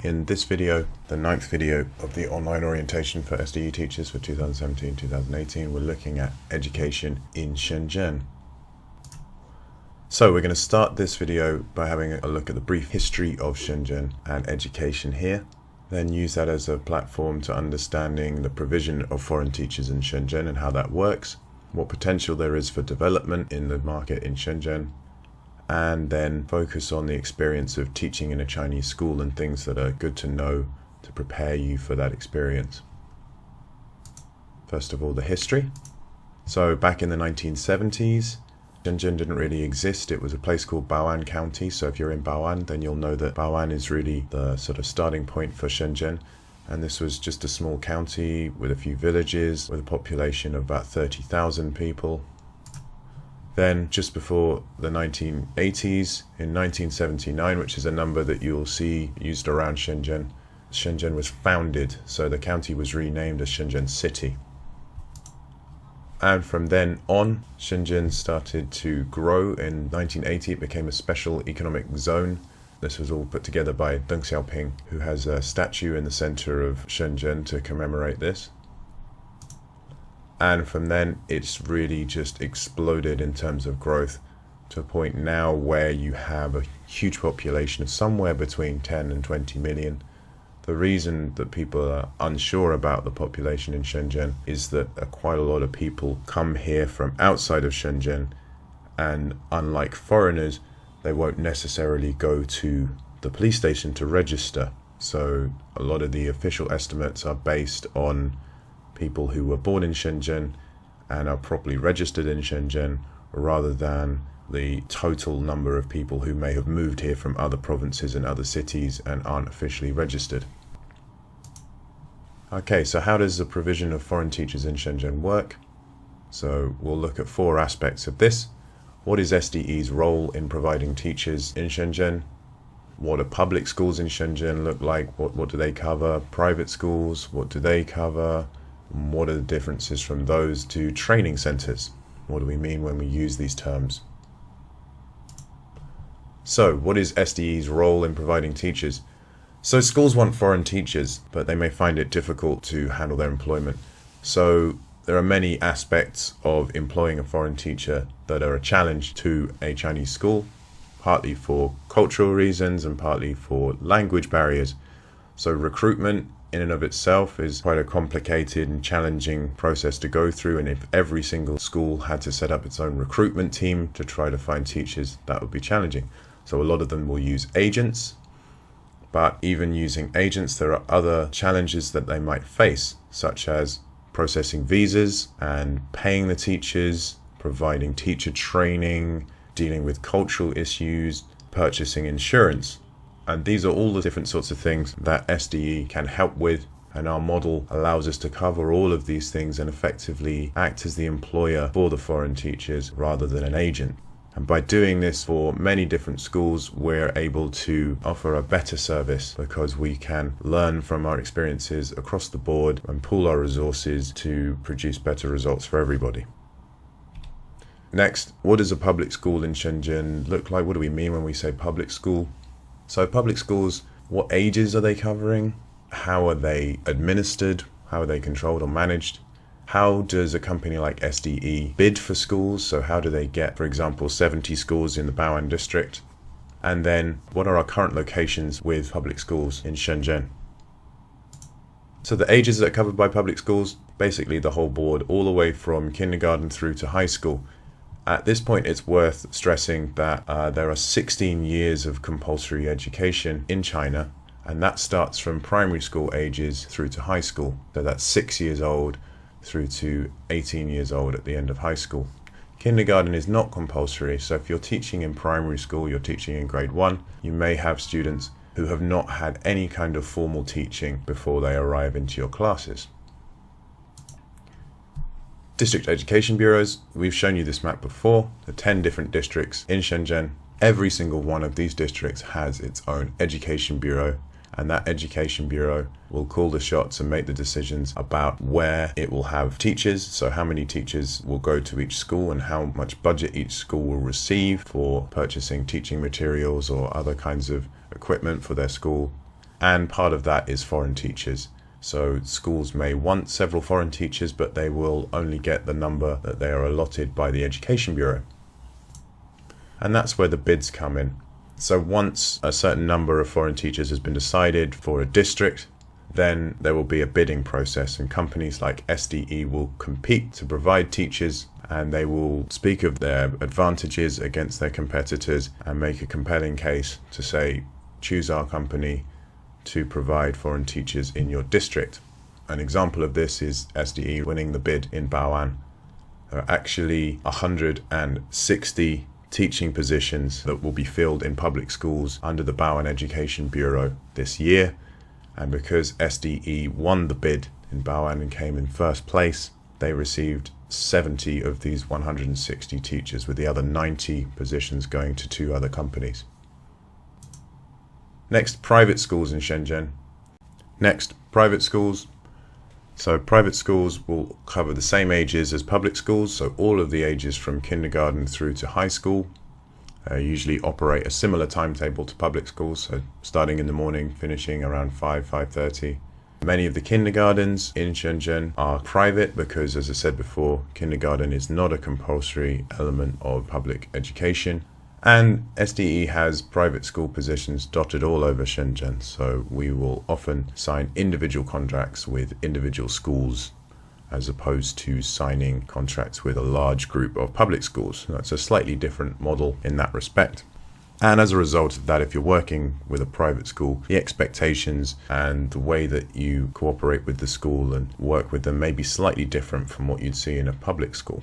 In this video, the 9th video of the online orientation for SDE Teachers for 2017-2018, we're looking at education in Shenzhen. So we're going to start this video by having a look at the brief history of Shenzhen and education here, then use that as a platform to understanding the provision of foreign teachers in Shenzhen and how that works, what potential there is for development in the market in Shenzhen, and then focus on the experience of teaching in a Chinese school and things that are good to know to prepare you for that experience. First of all, the history. So back in the 1970s, Shenzhen didn't really exist. It was a place called Bao'an County. So if you're in Bao'an, then you'll know that Bao'an is really the sort of starting point for Shenzhen. And this was just a small county with a few villages with a population of about 30,000 people. Then just before the 1980s, in 1979, which is a number that you'll see used around Shenzhen, Shenzhen was founded, so the county was renamed as Shenzhen City. And from then on, Shenzhen started to grow. In 1980, it became a special economic zone. This was all put together by Deng Xiaoping, who has a statue in the center of Shenzhen to commemorate this. And from then, it's really just exploded in terms of growth to a point now where you have a huge population of somewhere between 10 and 20 million. The reason that people are unsure about the population in Shenzhen is that quite a lot of people come here from outside of Shenzhen, and unlike foreigners, they won't necessarily go to the police station to register. So a lot of the official estimates are based on people who were born in Shenzhen and are properly registered in Shenzhen, rather than the total number of people who may have moved here from other provinces and other cities and aren't officially registered. Okay, so how does the provision of foreign teachers in Shenzhen work? So we'll look at 4 aspects of this. What is SDE's role in providing teachers in Shenzhen? What do public schools in Shenzhen look like? What do they cover? Private schools, what do they cover? What are the differences from those to training centers? What do we mean when we use these terms? So, what is SDE's role in providing teachers? So schools want foreign teachers, but they may find it difficult to handle their employment. So there are many aspects of employing a foreign teacher that are a challenge to a Chinese school, partly for cultural reasons and partly for language barriers. So recruitment in and of itself is quite a complicated and challenging process to go through, and if every single school had to set up its own recruitment team to try to find teachers, that would be challenging. So a lot of them will use agents, but even using agents, there are other challenges that they might face, such as processing visas and paying the teachers, providing teacher training, dealing with cultural issues, purchasing insurance. And these are all the different sorts of things that SDE can help with, and our model allows us to cover all of these things and effectively act as the employer for the foreign teachers rather than an agent. And by doing this for many different schools, we're able to offer a better service because we can learn from our experiences across the board and pool our resources to produce better results for everybody. Next, what does a public school in Shenzhen look like? What do we mean when we say public school? So public schools, what ages are they covering? How are they administered? How are they controlled or managed? How does a company like SDE bid for schools? So how do they get, for example, 70 schools in the Bao'an district? And then what are our current locations with public schools in Shenzhen? So the ages that are covered by public schools, basically the whole board, all the way from kindergarten through to high school. At this point, it's worth stressing that there are 16 years of compulsory education in China, and that starts from primary school ages through to high school. So that's 6 years old through to 18 years old at the end of high school. Kindergarten is not compulsory, so if you're teaching in primary school, you're teaching in grade 1, you may have students who have not had any kind of formal teaching before they arrive into your classes. District education bureaus, we've shown you this map before, the 10 different districts in Shenzhen. Every single one of these districts has its own education bureau, and that education bureau will call the shots and make the decisions about where it will have teachers, so how many teachers will go to each school and how much budget each school will receive for purchasing teaching materials or other kinds of equipment for their school. and part of that is foreign teachers. So schools may want several foreign teachers, but they will only get the number that they are allotted by the Education Bureau. And that's where the bids come in. So once a certain number of foreign teachers has been decided for a district, then there will be a bidding process, and companies like SDE will compete to provide teachers, and they will speak of their advantages against their competitors and make a compelling case to say, choose our company to provide foreign teachers in your district. An example of this is SDE winning the bid in Bao'an. There are actually 160 teaching positions that will be filled in public schools under the Bao'an Education Bureau this year. And because SDE won the bid in Bao'an and came in first place, they received 70 of these 160 teachers, with the other 90 positions going to 2 other companies. Next, private schools in Shenzhen. Next, private schools. So private schools will cover the same ages as public schools, so all of the ages from kindergarten through to high school. Usually operate a similar timetable to public schools, so starting in the morning, finishing around 5:30. Many of the kindergartens in Shenzhen are private because, as I said before, kindergarten is not a compulsory element of public education. And SDE has private school positions dotted all over Shenzhen, so we will often sign individual contracts with individual schools as opposed to signing contracts with a large group of public schools. That's a slightly different model in that respect. And as a result of that, if you're working with a private school, the expectations and the way that you cooperate with the school and work with them may be slightly different from what you'd see in a public school.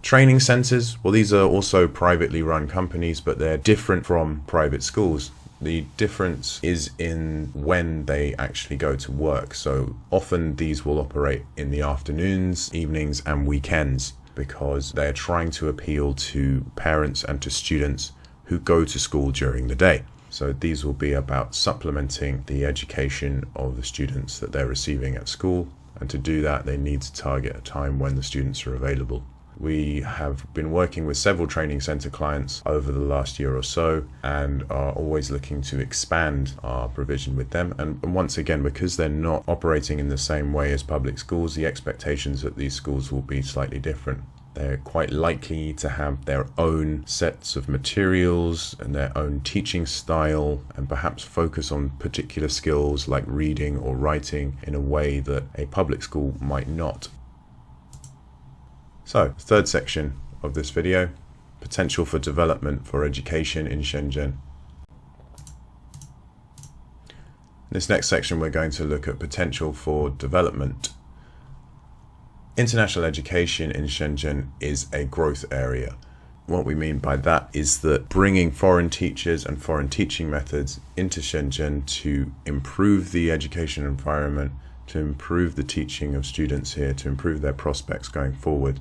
Training centers, well, these are also privately run companies, but they're different from private schools. The difference is in when they actually go to work. So often these will operate in the afternoons, evenings, and weekends, because they're trying to appeal to parents and to students who go to school during the day. So these will be about supplementing the education of the students that they're receiving at school. And to do that, they need to target a time when the students are available. We have been working with several training center clients over the last year or so and are always looking to expand our provision with them. And once again, because they're not operating in the same way as public schools, the expectations at these schools will be slightly different. They're quite likely to have their own sets of materials and their own teaching style, and perhaps focus on particular skills like reading or writing in a way that a public school might not. So, third section of this video, potential for development for education in Shenzhen. This next section we're going to look at potential for development. International education in Shenzhen is a growth area. What we mean by that is that bringing foreign teachers and foreign teaching methods into Shenzhen to improve the education environment, to improve the teaching of students here, to improve their prospects going forward,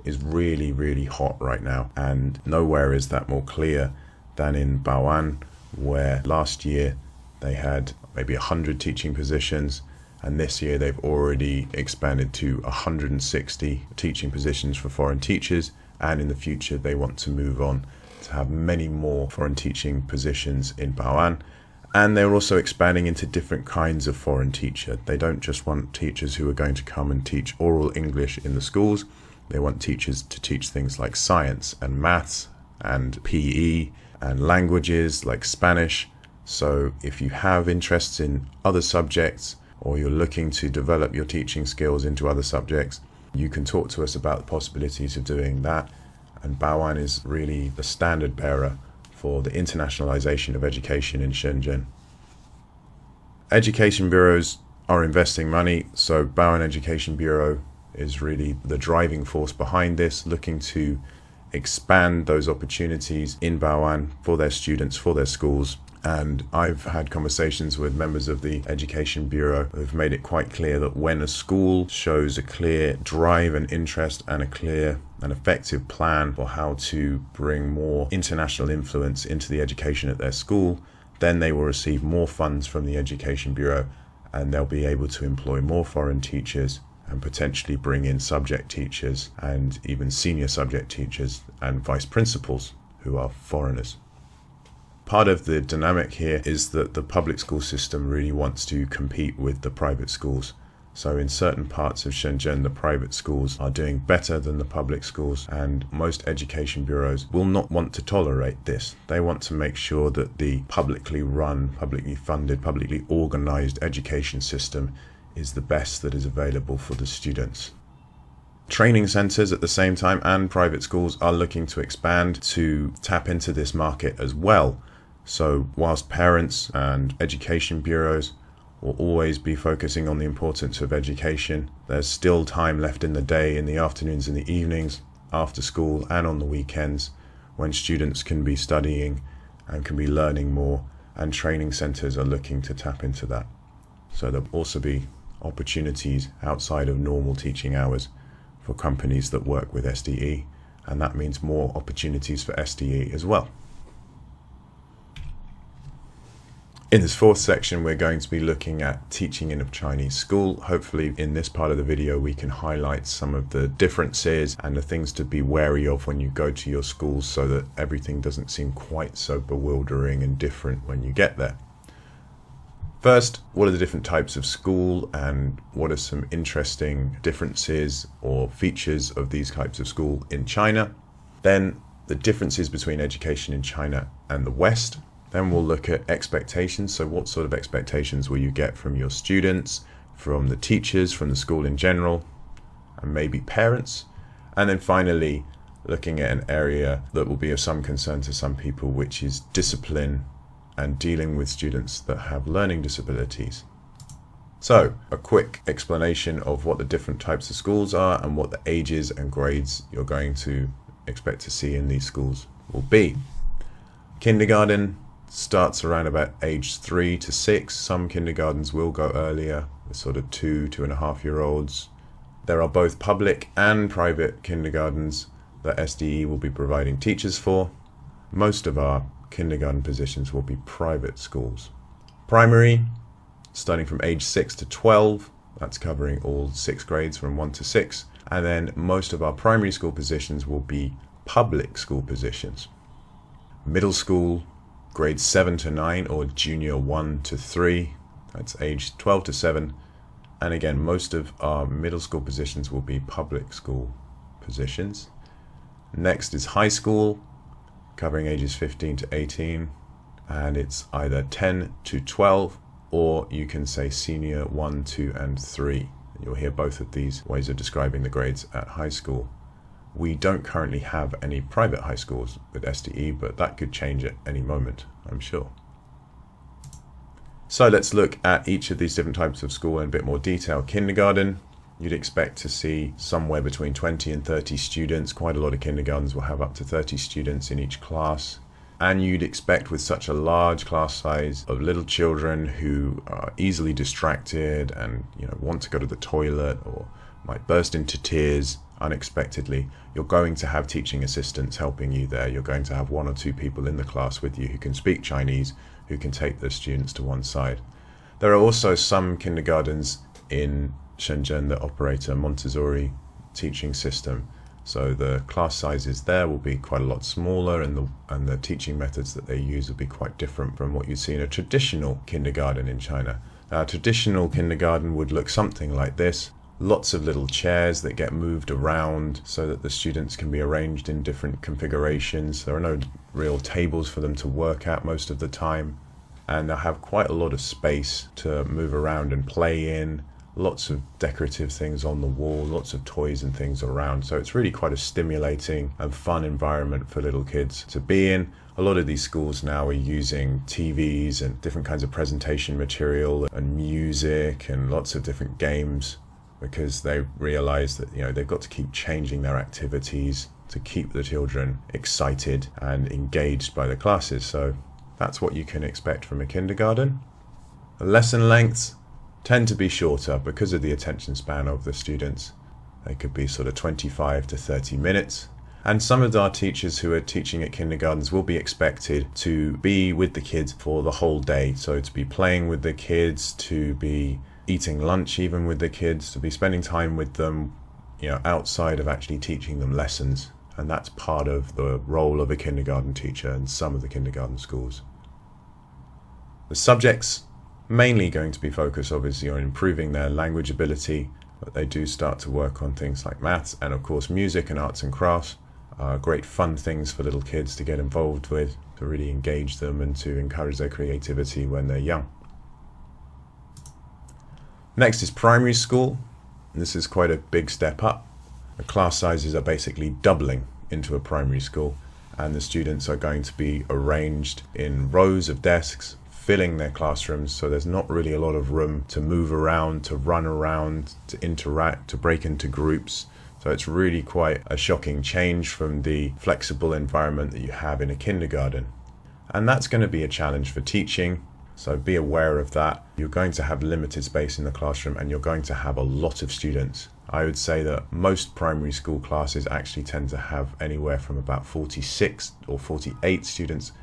is really, really hot right now. And nowhere is that more clear than in Bao'an, where last year they had maybe 100 teaching positions, and this year they've already expanded to 160 teaching positions for foreign teachers, and in the future they want to move on to have many more foreign teaching positions in Bao'an. And they're also expanding into different kinds of foreign teacher. They don't just want teachers who are going to come and teach oral English in the schools. They want teachers to teach things like science and maths and PE and languages like Spanish. So if you have interests in other subjects, or you're looking to develop your teaching skills into other subjects, you can talk to us about the possibilities of doing that. And Bao'an is really the standard bearer for the internationalization of education in Shenzhen. Education bureaus are investing money, so Bao'an Education Bureau is really the driving force behind this, looking to expand those opportunities in Bao'an for their students, for their schools. And I've had conversations with members of the Education Bureau who've made it quite clear that when a school shows a clear drive and interest and a clear and effective plan for how to bring more international influence into the education at their school, then they will receive more funds from the Education Bureau, and they'll be able to employ more foreign teachers and potentially bring in subject teachers and even senior subject teachers and vice principals who are foreigners. Part of the dynamic here is that the public school system really wants to compete with the private schools. So in certain parts of Shenzhen, the private schools are doing better than the public schools, and most education bureaus will not want to tolerate this. They want to make sure that the publicly run, publicly funded, publicly organized education system is the best that is available for the students. Training centers at the same time and private schools are looking to expand to tap into this market as well. So whilst parents and education bureaus will always be focusing on the importance of education, there's still time left in the day, in the afternoons and the evenings, after school and on the weekends, when students can be studying and can be learning more, and training centers are looking to tap into that. So there'll also be opportunities outside of normal teaching hours for companies that work with SDE, and that means more opportunities for SDE as well. In this fourth section, we're going to be looking at teaching in a Chinese school. Hopefully in this part of the video, we can highlight some of the differences and the things to be wary of when you go to your schools, so that everything doesn't seem quite so bewildering and different when you get there. First, what are the different types of school and what are some interesting differences or features of these types of school in China? Then the differences between education in China and the West. Then we'll look at expectations. So what sort of expectations will you get from your students, from the teachers, from the school in general, and maybe parents? And then finally, looking at an area that will be of some concern to some people, which is discipline and dealing with students that have learning disabilities. So a quick explanation of what the different types of schools are and what the ages and grades you're going to expect to see in these schools will be. Kindergarten starts around about age 3 to 6. Some kindergartens will go earlier, with sort of 2–2.5-year-olds. There are both public and private kindergartens that SDE will be providing teachers for. Most of our kindergarten positions will be private schools. Primary, starting from age 6 to 12, that's covering all 6 grades from 1 to 6. And then most of our primary school positions will be public school positions. Middle school, grades 7 to 9 or junior 1 to 3, that's age 12 to 7. And again, most of our middle school positions will be public school positions. Next is high school, covering ages 15 to 18, and it's either 10 to 12, or you can say senior 1, 2, and 3. You'll hear both of these ways of describing the grades at high school. We don't currently have any private high schools with SDE, but that could change at any moment, I'm sure. So let's look at each of these different types of school in a bit more detail. Kindergarten, you'd expect to see somewhere between 20 and 30 students. Quite a lot of kindergartens will have up to 30 students in each class. And you'd expect, with such a large class size of little children who are easily distracted and want to go to the toilet or might burst into tears unexpectedly, you're going to have teaching assistants helping you there. You're going to have 1 or 2 people in the class with you who can speak Chinese, who can take the students to one side. There are also some kindergartens in Shenzhen that operate a Montessori teaching system. So the class sizes there will be quite a lot smaller, and the teaching methods that they use will be quite different from what you see in a traditional kindergarten in China. Now, a traditional kindergarten would look something like this. Lots of little chairs that get moved around so that the students can be arranged in different configurations. There are no real tables for them to work at most of the time, and they'll have quite a lot of space to move around and play in. Lots of decorative things on the wall, lots of toys and things around. So it's really quite a stimulating and fun environment for little kids to be in. A lot of these schools now are using TVs and different kinds of presentation material and music and lots of different games, because they realize that they've got to keep changing their activities to keep the children excited and engaged by the classes. So that's what you can expect from a kindergarten. The lesson lengths tend to be shorter because of the attention span of the students. They could be sort of 25 to 30 minutes. And some of our teachers who are teaching at kindergartens will be expected to be with the kids for the whole day. So to be playing with the kids, to be eating lunch even with the kids, to be spending time with them, outside of actually teaching them lessons. And that's part of the role of a kindergarten teacher in some of the kindergarten schools. The subjects mainly going to be focused obviously on improving their language ability, but they do start to work on things like maths, and of course music and arts and crafts are great fun things for little kids to get involved with, to really engage them and to encourage their creativity when they're young. Next is primary school. This is quite a big step up. The class sizes are basically doubling into a primary school, and the students are going to be arranged in rows of desks filling their classrooms, so there's not really a lot of room to move around, to run around, to interact, to break into groups. So it's really quite a shocking change from the flexible environment that you have in a kindergarten. And that's going to be a challenge for teaching, so be aware of that. You're going to have limited space in the classroom and you're going to have a lot of students. I would say that most primary school classes actually tend to have anywhere from about 46 or 48 students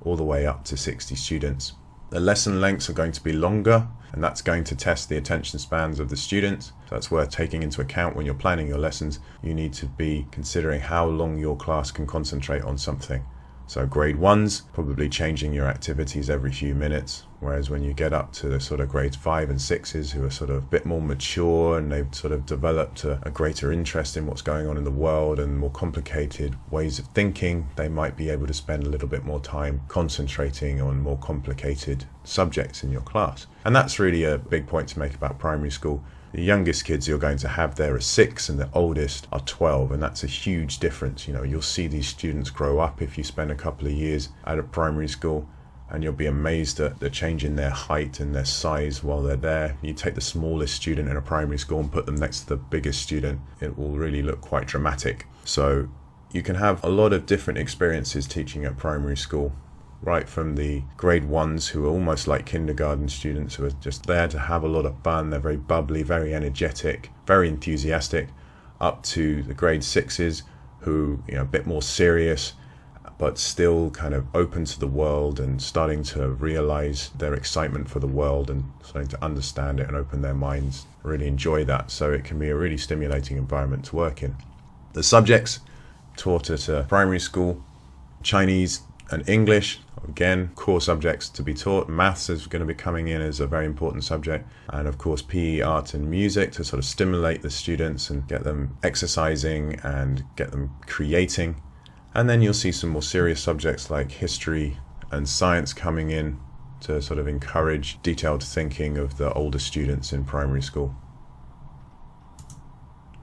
all the way up to 60 students. The lesson lengths are going to be longer, and that's going to test the attention spans of the students. So that's worth taking into account when you're planning your lessons. You need to be considering how long your class can concentrate on something. So grade ones, probably changing your activities every few minutes, whereas when you get up to the sort of grades 5 and 6s who are sort of a bit more mature and they've sort of developed a greater interest in what's going on in the world and more complicated ways of thinking, they might be able to spend a little bit more time concentrating on more complicated subjects in your class. And that's really a big point to make about primary school. The youngest kids you're going to have there are 6 and the oldest are 12, and that's a huge difference. You know, you'll see these students grow up if you spend a couple of years at a primary school, and you'll be amazed at the change in their height and their size while they're there. You take the smallest student in a primary school and put them next to the biggest student, it will really look quite dramatic. So you can have a lot of different experiences teaching at primary school, right from the grade ones who are almost like kindergarten students who are just there to have a lot of fun. They're very bubbly, very energetic, very enthusiastic, up to the grade sixes who, you know, a bit more serious, but still kind of open to the world and starting to realize their excitement for the world and starting to understand it and open their minds, really enjoy that. So it can be a really stimulating environment to work in. The subjects taught at a primary school: Chinese and English, again, core subjects to be taught. Maths is going to be coming in as a very important subject. And of course, PE, art and music to sort of stimulate the students and get them exercising and get them creating. And then you'll see some more serious subjects like history and science coming in to sort of encourage detailed thinking of the older students in primary school.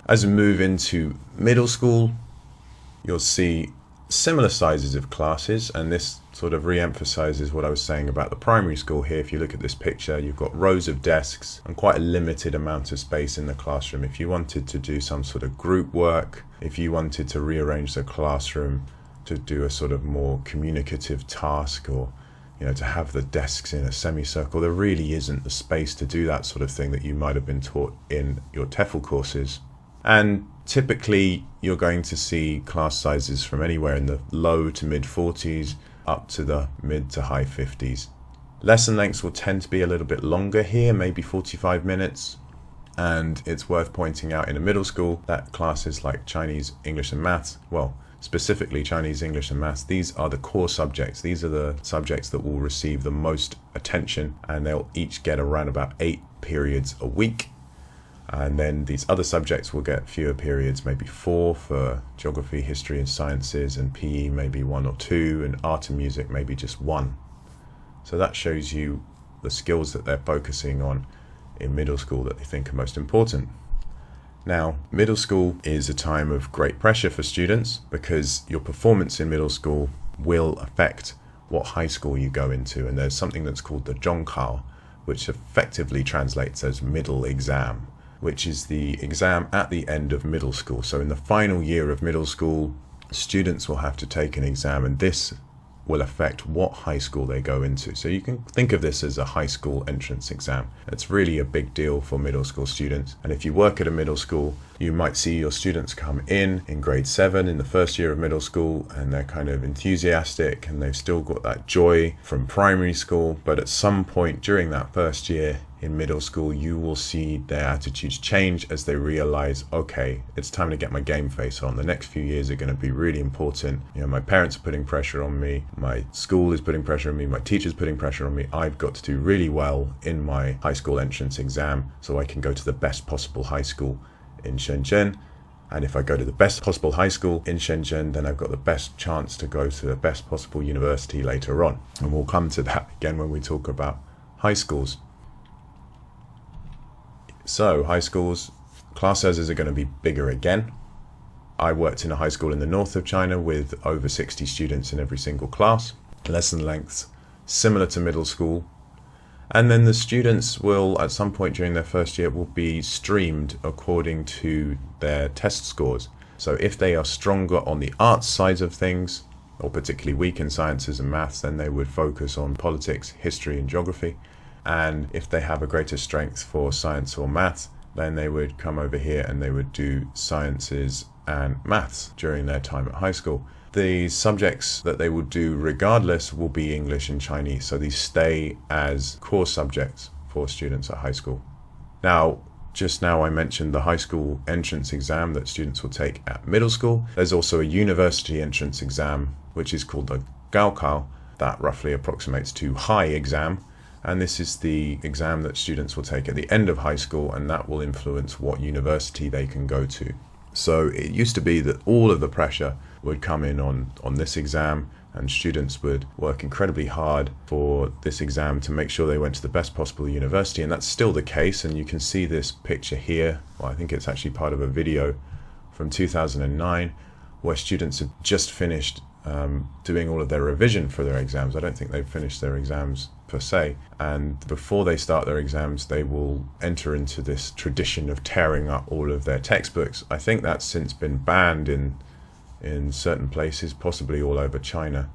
As we move into middle school, you'll see similar sizes of classes, and this sort of re-emphasizes what I was saying about the primary school here. If you look at this picture, you've got rows of desks and quite a limited amount of space in the classroom. If you wanted to do some sort of group work, if you wanted to rearrange the classroom to do a sort of more communicative task, or to have the desks in a semicircle, there really isn't the space to do that sort of thing that you might have been taught in your TEFL courses. And typically you're going to see class sizes from anywhere in the low to mid 40s up to the mid to high 50s. Lesson lengths will tend to be a little bit longer here, maybe 45 minutes. And it's worth pointing out in a middle school that classes like Chinese, English and Maths, well, specifically Chinese, English and Maths, these are the core subjects. These are the subjects that will receive the most attention, and they'll each get around about 8 periods a week. And then these other subjects will get fewer periods, maybe 4 for geography, history and sciences, and PE maybe 1 or 2, and art and music maybe just 1. So that shows you the skills that they're focusing on in middle school that they think are most important. Now, middle school is a time of great pressure for students because your performance in middle school will affect what high school you go into. And there's something that's called the Zhongkao, which effectively translates as middle exam, which is the exam at the end of middle school. So in the final year of middle school, students will have to take an exam, and this will affect what high school they go into. So you can think of this as a high school entrance exam. It's really a big deal for middle school students. And if you work at a middle school, you might see your students come in grade 7 in the first year of middle school, and they're kind of enthusiastic and they've still got that joy from primary school. But at some point during that first year, in middle school, you will see their attitudes change as they realize, okay, it's time to get my game face on. The next few years are going to be really important. My parents are putting pressure on me. My school is putting pressure on me. My teacher's putting pressure on me. I've got to do really well in my high school entrance exam so I can go to the best possible high school in Shenzhen. And if I go to the best possible high school in Shenzhen, then I've got the best chance to go to the best possible university later on. And we'll come to that again when we talk about high schools. So high schools, class sizes are going to be bigger again. I worked in a high school in the north of China with over 60 students in every single class. Lesson lengths similar to middle school. And then the students will, at some point during their first year, will be streamed according to their test scores. So if they are stronger on the arts side of things, or particularly weak in sciences and maths, then they would focus on politics, history and geography. And if they have a greater strength for science or maths, then they would come over here and they would do sciences and maths during their time at high school. The subjects that they will do regardless will be English and Chinese, so these stay as core subjects for students at high school. Now, just now I mentioned the high school entrance exam that students will take at middle school. There's also a university entrance exam, which is called the Gaokao, that roughly approximates to high exam. And this is the exam that students will take at the end of high school, and that will influence what university they can go to. So it used to be that all of the pressure would come in on this exam, and students would work incredibly hard for this exam to make sure they went to the best possible university, and that's still the case. And you can see this picture here. Well, I think it's actually part of a video from 2009 where students have just finished doing all of their revision for their exams. I don't think they've finished their exams per se, and before they start their exams they will enter into this tradition of tearing up all of their textbooks. I think that's since been banned in certain places, possibly all over China.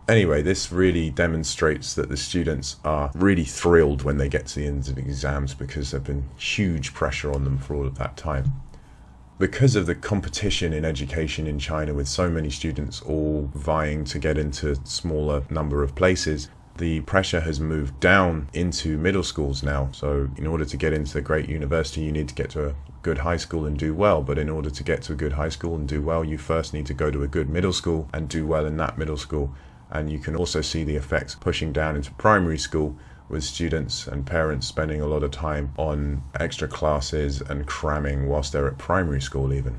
Anyway, this really demonstrates that the students are really thrilled when they get to the end of exams, because there's been huge pressure on them for all of that time. Because of the competition in education in China, with so many students all vying to get into a smaller number of places, the pressure has moved down into middle schools now. So in order to get into a great university, you need to get to a good high school and do well. But in order to get to a good high school and do well, you first need to go to a good middle school and do well in that middle school. And you can also see the effects pushing down into primary school, with students and parents spending a lot of time on extra classes and cramming whilst they're at primary school even.